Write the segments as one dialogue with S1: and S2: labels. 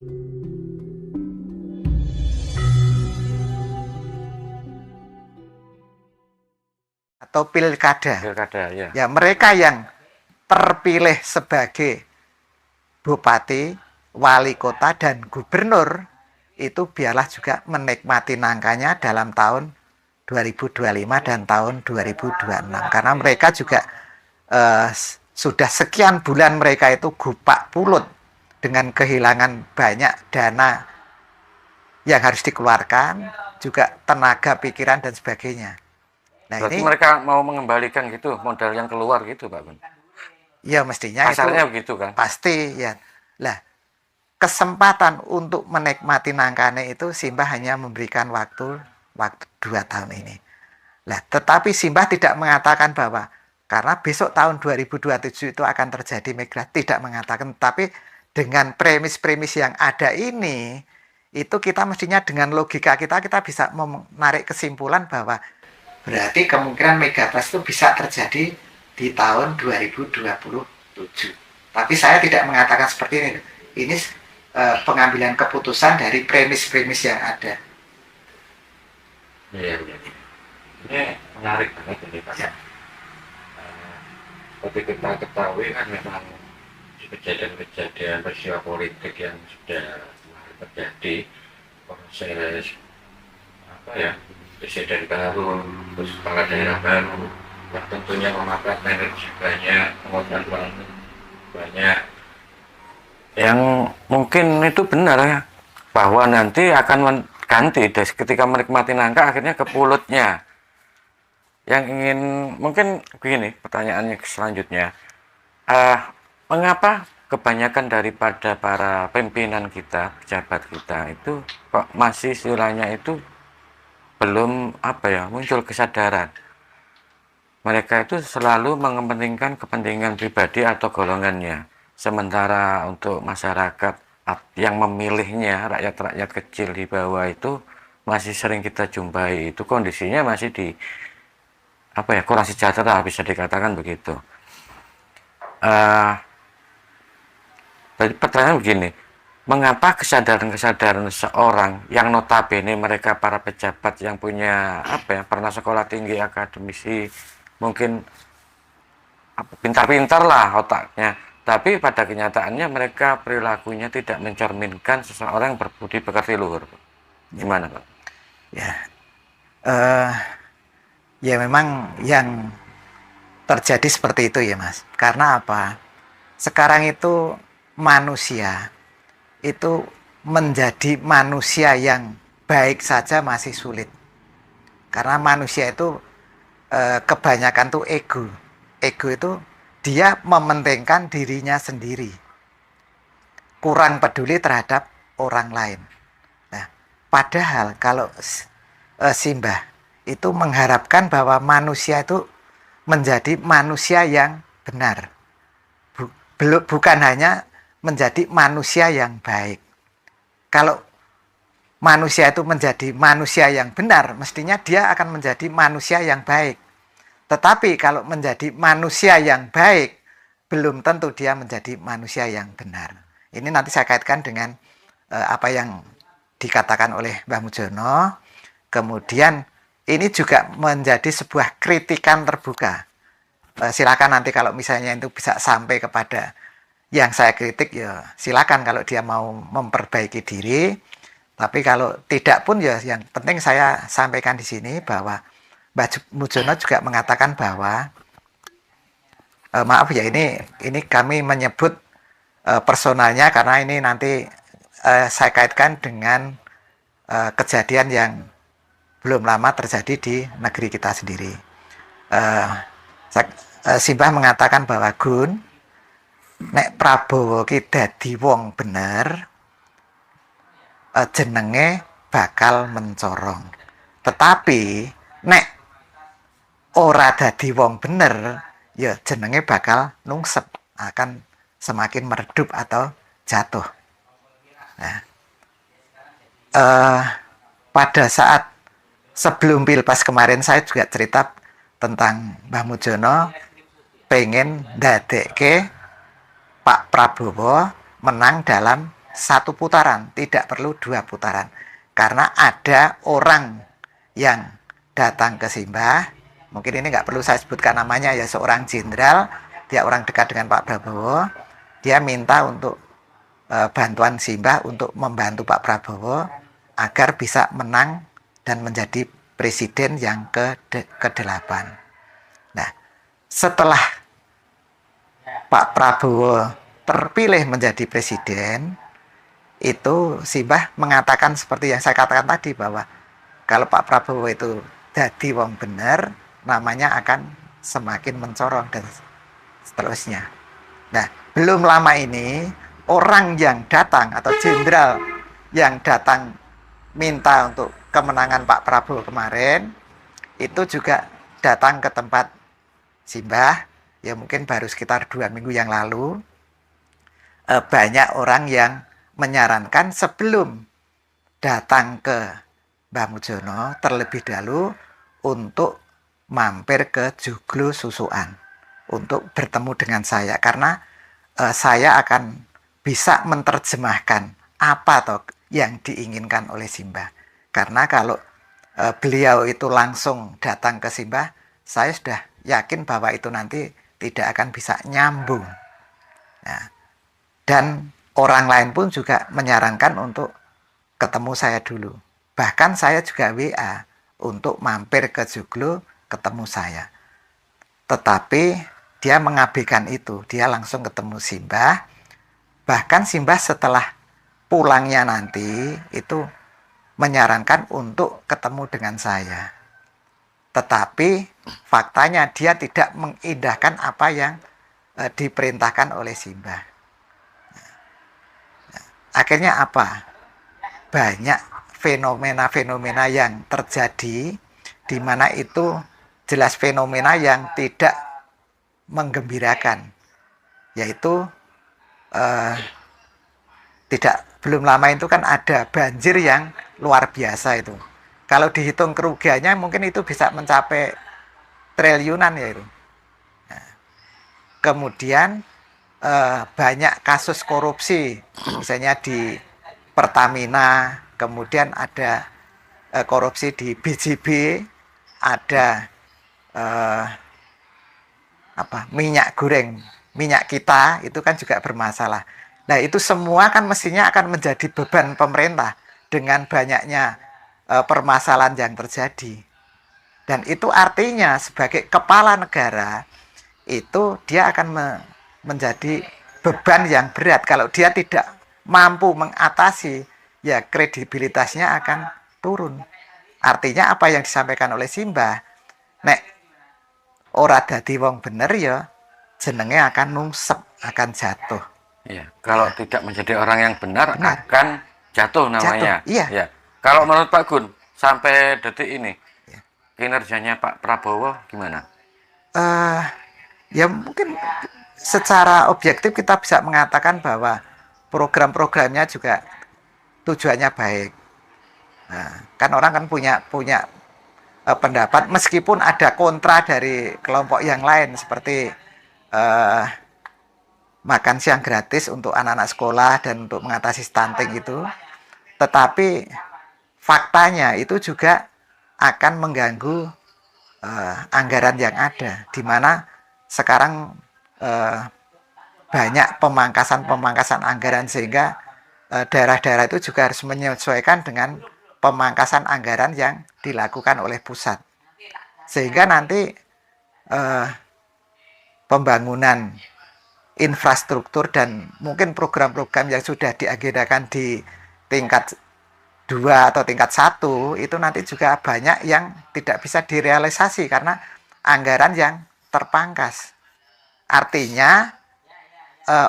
S1: Atau pilkada.
S2: Pilkada, ya.
S1: Ya, mereka yang terpilih sebagai bupati, wali kota, dan gubernur itu biarlah juga menikmati nangkanya dalam tahun 2025 dan tahun 2026. Karena mereka juga sudah sekian bulan mereka itu gupak pulut dengan kehilangan banyak dana yang harus dikeluarkan, juga tenaga, pikiran, dan sebagainya. Nah,
S2: Berarti
S1: ini
S2: mereka mau mengembalikan gitu modal yang keluar gitu, Pak Gun?
S1: ya mestinya
S2: Kasarnya
S1: itu
S2: begitu kan?
S1: pasti ya. Lah, kesempatan untuk menikmati nangkane itu Simbah hanya memberikan waktu 2 tahun ini. Lah, tetapi Simbah tidak mengatakan bahwa karena besok tahun 2027 itu akan terjadi migrasi, tidak mengatakan, tapi dengan premis-premis yang ada ini, itu kita mestinya dengan logika kita bisa menarik kesimpulan bahwa berarti kemungkinan megatrust itu bisa terjadi di tahun 2027. Tapi saya tidak mengatakan seperti ini. Ini pengambilan keputusan dari premis-premis yang ada.
S2: Iya, iya. Ini menarik banget ini, Pak. Ya. Seperti kita ketahui kan memang kejadian-kejadian peristiwa politik yang sudah terjadi, proses apa ya, presiden baru, terus kepala daerah baru, yang tentunya memakan energi banyak, mengeluarkan uang banyak. Yang mungkin itu benar ya, bahwa nanti akan mengganti ketika menikmati nangka akhirnya ke pulutnya. Yang ingin mungkin begini pertanyaannya selanjutnya, mengapa kebanyakan daripada para pimpinan kita, pejabat kita itu kok masih istilahnya itu belum muncul kesadaran? Mereka itu selalu mengepentingkan kepentingan pribadi atau golongannya, sementara untuk masyarakat yang memilihnya, rakyat-rakyat kecil di bawah itu masih sering kita jumpai itu kondisinya masih di kurang sejahtera, bisa dikatakan begitu. Jadi pertanyaan begini, mengapa kesadaran-kesadaran seorang yang notabene mereka para pejabat yang punya pernah sekolah tinggi, akademisi, mungkin pintar-pintar lah otaknya, tapi pada kenyataannya mereka perilakunya tidak mencerminkan seseorang yang berbudi pekerti luhur. Gimana, Pak?
S1: Ya, ya memang yang terjadi seperti itu ya Mas. Karena apa? Sekarang itu manusia itu menjadi manusia yang baik saja masih sulit. Karena manusia itu kebanyakan tuh ego. Ego itu dia mementingkan dirinya sendiri. Kurang peduli terhadap orang lain. Nah, padahal kalau Simbah itu mengharapkan bahwa manusia itu menjadi manusia yang benar. Bukan hanya menjadi manusia yang baik. Kalau manusia itu menjadi manusia yang benar, mestinya dia akan menjadi manusia yang baik. Tetapi kalau menjadi manusia yang baik, belum tentu dia menjadi manusia yang benar. Ini nanti saya kaitkan dengan apa yang dikatakan oleh Mbah Mujono. Kemudian ini juga menjadi sebuah kritikan terbuka. Silakan nanti kalau misalnya itu bisa sampai kepada yang saya kritik, ya silakan kalau dia mau memperbaiki diri. Tapi kalau tidak pun ya yang penting saya sampaikan di sini bahwa Mbah Mujono juga mengatakan bahwa maaf ya, ini kami menyebut personalnya karena ini nanti saya kaitkan dengan kejadian yang belum lama terjadi di negeri kita sendiri. Simbah mengatakan bahwa Gun, nek Prabowo ki dadi wong bener, jenenge bakal mencorong. Tetapi nek ora dadi wong bener, ya jenenge bakal nungsep, akan semakin meredup atau jatuh. Nah, pada saat sebelum Pilpres kemarin saya juga cerita tentang Mbah Mujono pengen ndadekke Pak Prabowo menang dalam satu putaran, tidak perlu 2 putaran. Karena ada orang yang datang ke Simbah, mungkin ini nggak perlu saya sebutkan namanya ya, seorang jenderal, dia orang dekat dengan Pak Prabowo, dia minta untuk bantuan Simbah untuk membantu Pak Prabowo agar bisa menang dan menjadi presiden yang ke-8. Nah, setelah Pak Prabowo terpilih menjadi presiden, itu Simbah mengatakan seperti yang saya katakan tadi, bahwa kalau Pak Prabowo itu jadi wong bener, namanya akan semakin mencorong dan seterusnya. Nah, belum lama ini orang yang datang atau jenderal yang datang minta untuk kemenangan Pak Prabowo kemarin itu juga datang ke tempat Simbah, ya mungkin baru sekitar 2 minggu yang lalu. Banyak orang yang menyarankan sebelum datang ke Mbah Mujono terlebih dahulu untuk mampir ke Joglo Susukan untuk bertemu dengan saya, karena saya akan bisa menerjemahkan apa toh yang diinginkan oleh Simbah. Karena kalau beliau itu langsung datang ke Simbah, saya sudah yakin bahwa itu nanti tidak akan bisa nyambung. Nah, dan orang lain pun juga menyarankan untuk ketemu saya dulu. Bahkan saya juga WA untuk mampir ke Joglo ketemu saya. Tetapi dia mengabaikan itu, dia langsung ketemu Simbah. Bahkan Simbah setelah pulangnya nanti itu menyarankan untuk ketemu dengan saya. Tetapi faktanya dia tidak mengindahkan apa yang diperintahkan oleh Simbah. Akhirnya apa? Banyak fenomena-fenomena yang terjadi, di mana itu jelas fenomena yang tidak menggembirakan, yaitu belum lama itu kan ada banjir yang luar biasa itu. Kalau dihitung kerugiannya mungkin itu bisa mencapai triliunan ya itu. Nah, kemudian banyak kasus korupsi, misalnya di Pertamina, kemudian ada korupsi di BJB, ada minyak goreng, minyak kita itu kan juga bermasalah. Nah, itu semua kan mestinya akan menjadi beban pemerintah dengan banyaknya permasalahan yang terjadi. Dan itu artinya sebagai kepala negara itu dia akan menjadi beban yang berat. Kalau dia tidak mampu mengatasi, ya kredibilitasnya akan turun. Artinya apa yang disampaikan oleh Simbah, nek ora dadi wong bener ya jenenge akan nungsep, akan jatuh.
S2: Ya, kalau tidak menjadi orang yang benar. Akan jatuh namanya.
S1: Jatuh, iya.
S2: Ya. Kalau menurut Pak Gun, sampai detik ini kinerjanya Pak Prabowo gimana?
S1: Ya mungkin secara objektif kita bisa mengatakan bahwa program-programnya juga tujuannya baik. Nah, kan orang kan punya pendapat, meskipun ada kontra dari kelompok yang lain seperti makan siang gratis untuk anak-anak sekolah dan untuk mengatasi stunting itu, tetapi faktanya itu juga akan mengganggu anggaran yang ada, di mana sekarang banyak pemangkasan anggaran, sehingga daerah-daerah itu juga harus menyesuaikan dengan pemangkasan anggaran yang dilakukan oleh pusat, sehingga nanti pembangunan infrastruktur dan mungkin program-program yang sudah diagendakan di tingkat 2 atau tingkat 1 itu nanti juga banyak yang tidak bisa direalisasi karena anggaran yang terpangkas. Artinya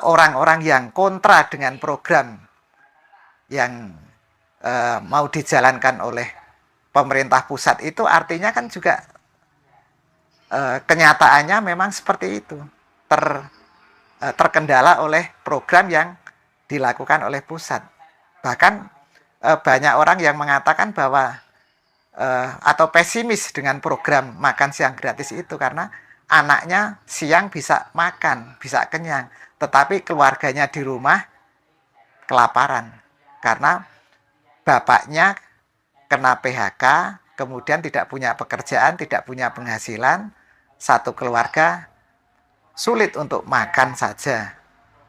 S1: orang-orang yang kontra dengan program yang mau dijalankan oleh pemerintah pusat itu artinya kan juga kenyataannya memang seperti itu, terkendala oleh program yang dilakukan oleh pusat. Bahkan banyak orang yang mengatakan bahwa atau pesimis dengan program makan siang gratis itu, karena anaknya siang bisa makan, bisa kenyang, tetapi keluarganya di rumah kelaparan karena bapaknya kena PHK, kemudian tidak punya pekerjaan, tidak punya penghasilan, satu keluarga sulit untuk makan saja.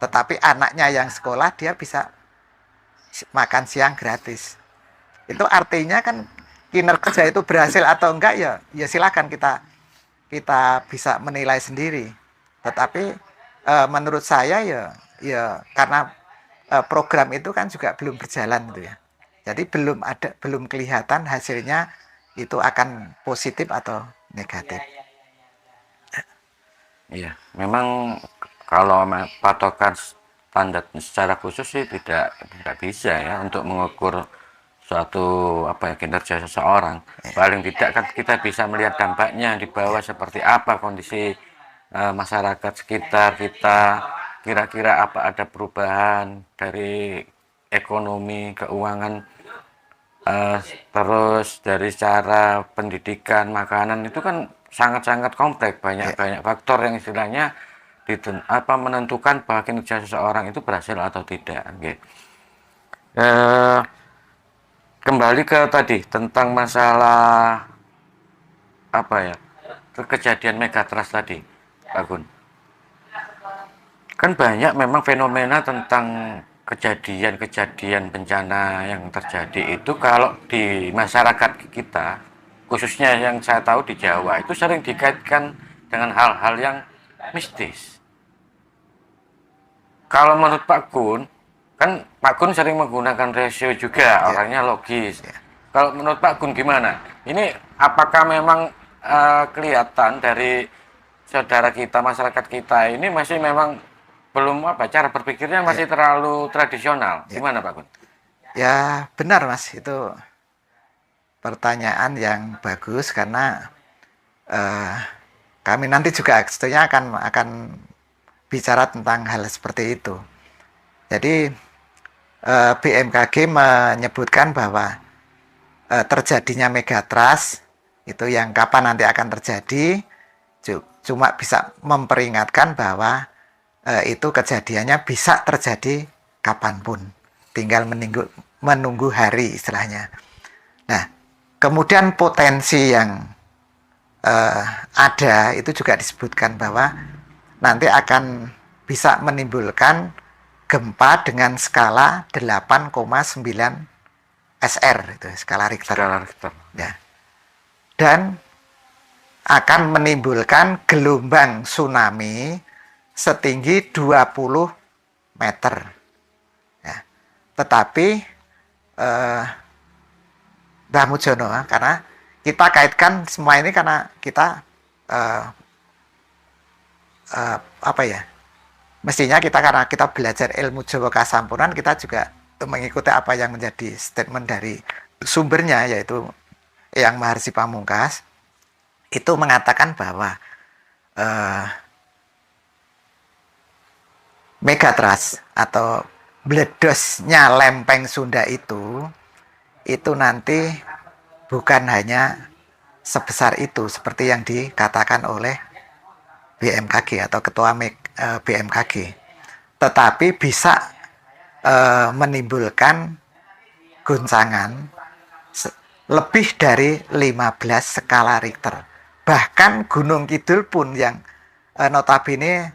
S1: Tetapi anaknya yang sekolah dia bisa makan siang gratis. Itu artinya kan kinerja itu berhasil atau enggak ya silakan kita bisa menilai sendiri. Tetapi menurut saya ya karena program itu kan juga belum berjalan gitu ya. Jadi belum kelihatan hasilnya itu akan positif atau negatif.
S2: Iya, memang kalau patokan standar secara khusus sih tidak bisa ya untuk mengukur suatu kinerja seseorang. Paling tidak kan kita bisa melihat dampaknya di bawah seperti apa kondisi masyarakat sekitar kita, kira-kira apa ada perubahan dari ekonomi, keuangan, terus dari cara pendidikan, makanan itu kan sangat-sangat kompleks, banyak faktor yang istilahnya menentukan bahwa kinerja seseorang itu berhasil atau tidak. Okay. Kembali ke tadi tentang masalah kejadian megatrust tadi, Pak Gun. Kan banyak memang fenomena tentang kejadian-kejadian bencana yang terjadi itu kalau di masyarakat kita, khususnya yang saya tahu di Jawa, itu sering dikaitkan dengan hal-hal yang mistis. Kalau menurut Pak Gun, kan Pak Gun sering menggunakan rasio juga, orangnya logis. Kalau menurut Pak Gun gimana? Ini apakah memang kelihatan dari saudara kita, masyarakat kita ini masih memang belum cara berpikirnya masih terlalu tradisional? Gimana Pak Gun?
S1: Ya benar Mas, itu pertanyaan yang bagus karena kami nanti juga sebetulnya akan bicara tentang hal seperti itu. Jadi BMKG menyebutkan bahwa terjadinya megatrust itu yang kapan nanti akan terjadi, cuma bisa memperingatkan bahwa itu kejadiannya bisa terjadi kapanpun, tinggal menunggu hari istilahnya. Nah, kemudian potensi yang ada itu juga disebutkan bahwa nanti akan bisa menimbulkan gempa dengan skala 8,9 SR itu skala Richter. Ya. Dan akan menimbulkan gelombang tsunami setinggi 20 meter. Ya. Tetapi Mbah Mujono, karena kita kaitkan semua ini karena kita mestinya karena kita belajar ilmu Jawa Kasampunan, kita juga mengikuti apa yang menjadi statement dari sumbernya, yaitu Yang Maharsi Pamungkas itu mengatakan bahwa megatrust atau meledosnya lempeng Sunda itu nanti bukan hanya sebesar itu seperti yang dikatakan oleh BMKG atau ketua BMKG, tetapi bisa menimbulkan guncangan lebih dari 15 skala Richter. Bahkan Gunung Kidul pun yang notabene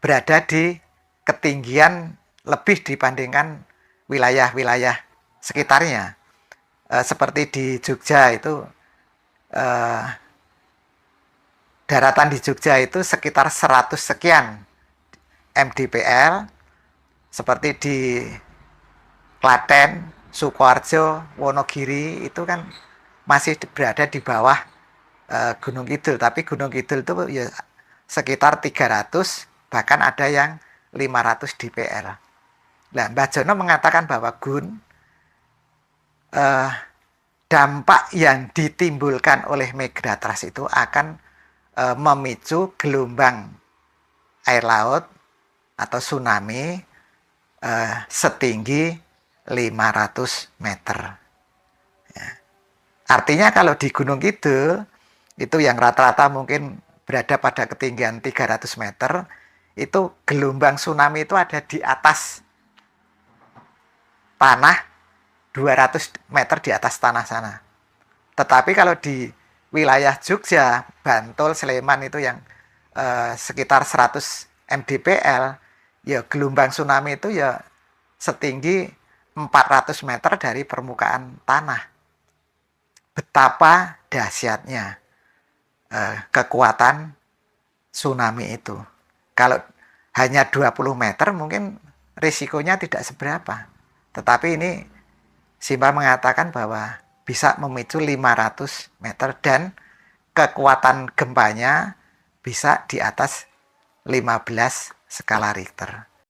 S1: berada di ketinggian lebih dibandingkan wilayah-wilayah sekitarnya. Seperti di Jogja itu daratan di Jogja itu sekitar 100 sekian mdpl, seperti di Klaten, Sukoharjo, Wonogiri itu kan masih berada di bawah Gunung Kidul, tapi Gunung Kidul itu ya sekitar 300, bahkan ada yang 500 dpl. Nah, Mbah Jono mengatakan bahwa dampak yang ditimbulkan oleh megatrust itu akan memicu gelombang air laut atau tsunami setinggi 500 meter. Ya. Artinya kalau di Gunung Kidul itu yang rata-rata mungkin berada pada ketinggian 300 meter, itu gelombang tsunami itu ada di atas tanah 200 meter di atas tanah sana. Tetapi kalau di wilayah Jogja, Bantul, Sleman itu yang sekitar 100 mdpl, ya gelombang tsunami itu ya setinggi 400 meter dari permukaan tanah. Betapa dahsyatnya kekuatan tsunami itu. Kalau hanya 20 meter mungkin risikonya tidak seberapa. Tetapi ini Simba mengatakan bahwa bisa memicu 500 meter dan kekuatan gempanya bisa di atas 15 skala Richter.